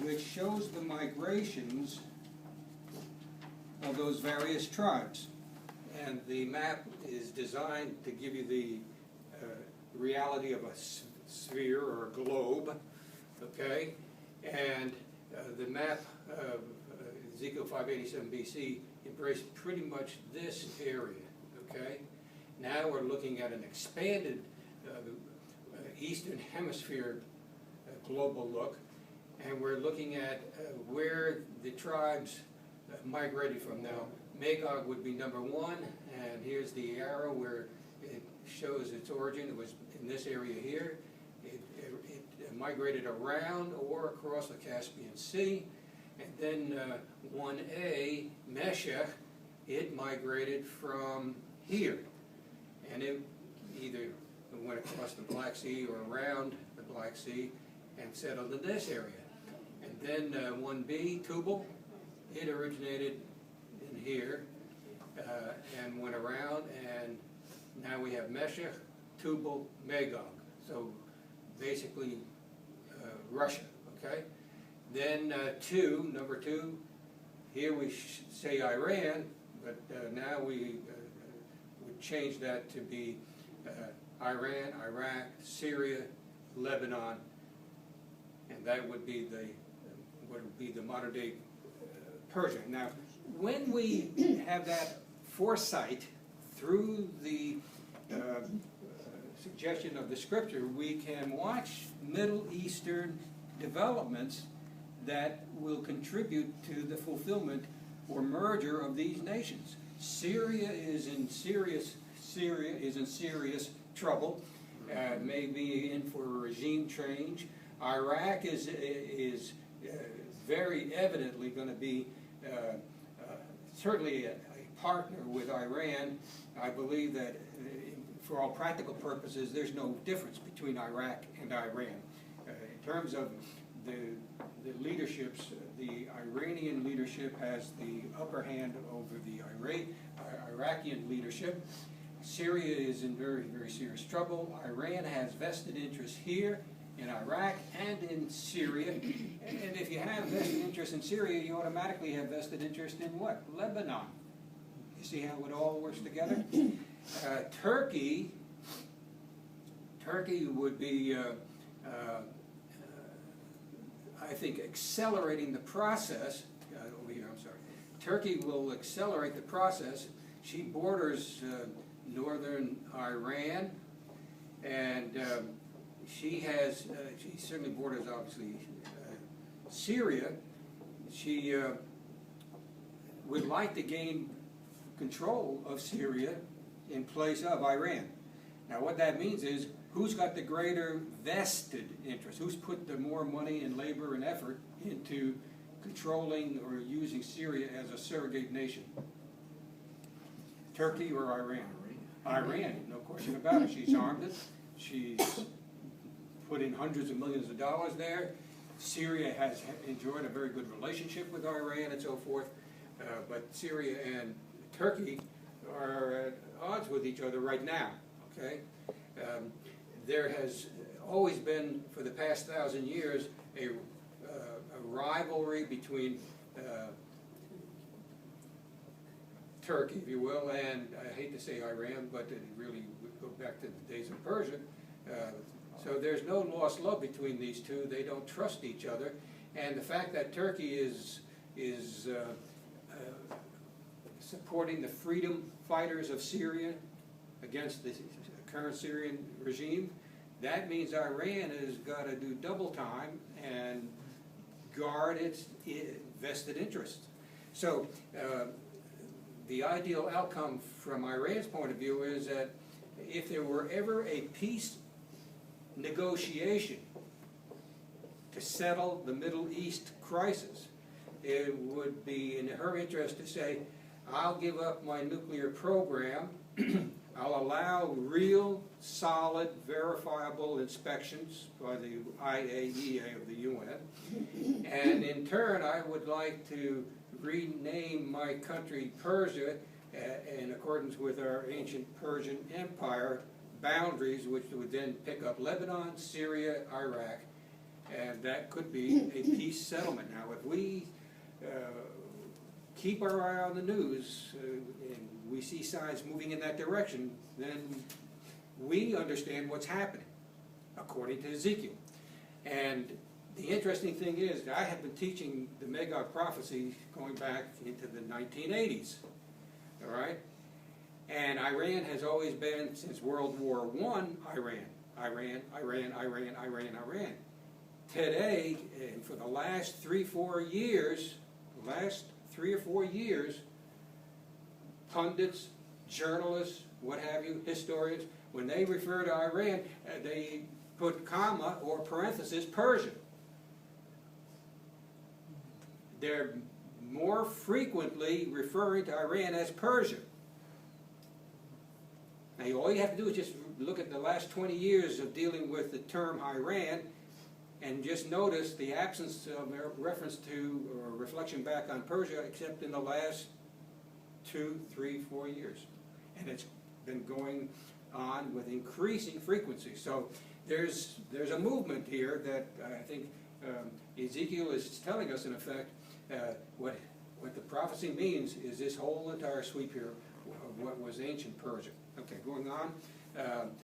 which shows the migrations of those various tribes. And the map is designed to give you the reality of a sphere or a globe, okay? And the map of Ezekiel 587 BC embraced pretty much this area, okay? Now we're looking at an expanded Eastern Hemisphere global look, and we're looking at where the tribes migrated from. Now, Magog would be number one, and here's the arrow where it shows its origin. It was in this area here. It migrated around or across the Caspian Sea, and then 1A, Meshech, it migrated from here, and it either went across the Black Sea or around the Black Sea and settled in this area. And then 1B, Tubal, it originated in here and went around, and now we have Meshech, Tubal, Magog. So basically Russia, okay? Then number two, here we say Iran, but now we would change that to be Iran, Iraq, Syria, Lebanon, and that would be the modern day Persia. Now, when we have that foresight through the suggestion of the scripture, we can watch Middle Eastern developments that will contribute to the fulfillment or merger of these nations. Syria is in serious trouble, may be in for a regime change. Iraq is very evidently going to be certainly a partner with Iran. I believe that for all practical purposes, there's no difference between Iraq and Iran. In terms of the leaderships, the Iranian leadership has the upper hand over the Iraqi leadership. Syria is in very, very serious trouble. Iran has vested interests here in Iraq and in Syria. And if you have vested interest in Syria, you automatically have vested interest in what? Lebanon. You see how it all works together? Turkey would be, I think, accelerating the process. Over here, I'm sorry. Turkey will accelerate the process. She borders northern Iran, and she certainly borders, obviously, Syria. She would like to gain control of Syria in place of Iran. Now, what that means is, who's got the greater vested interest? Who's put the more money and labor and effort into controlling or using Syria as a surrogate nation? Turkey or Iran? Iran, no question about it. She's armed it. She's put in hundreds of millions of dollars there. Syria has enjoyed a very good relationship with Iran and so forth. But Syria and Turkey are at odds with each other right now. Okay, there has always been, for the past 1,000 years, a rivalry between Turkey, if you will, and I hate to say Iran, but it really would go back to the days of Persia. So there's no lost love between these two. They don't trust each other, and the fact that Turkey is supporting the freedom fighters of Syria against the current Syrian regime, that means Iran has got to do double time and guard its vested interests. So the ideal outcome from Iran's point of view is that if there were ever a peace negotiation to settle the Middle East crisis, it would be in her interest to say, I'll give up my nuclear program, I'll allow real, solid, verifiable inspections by the IAEA of the UN, and in turn I would like to rename my country Persia in accordance with our ancient Persian Empire boundaries, which would then pick up Lebanon, Syria, Iraq, and that could be a peace settlement. Now, if we keep our eye on the news and we see signs moving in that direction, then we understand what's happening, according to Ezekiel. And the interesting thing is, I have been teaching the Magog prophecy going back into the 1980s, all right? And Iran has always been, since World War I, Iran. Today, and for the last 3 or 4 years, pundits, journalists, what have you, historians, when they refer to Iran, they put comma or parenthesis Persia. They're more frequently referring to Iran as Persia. Now, all you have to do is just look at the last 20 years of dealing with the term Iran and just notice the absence of reference to or reflection back on Persia, except in the last 2, 3, 4 years. And it's been going on with increasing frequency. So there's a movement here that I think Ezekiel is telling us, in effect, what the prophecy means is this whole entire sweep here of what was ancient Persia. Okay, going on.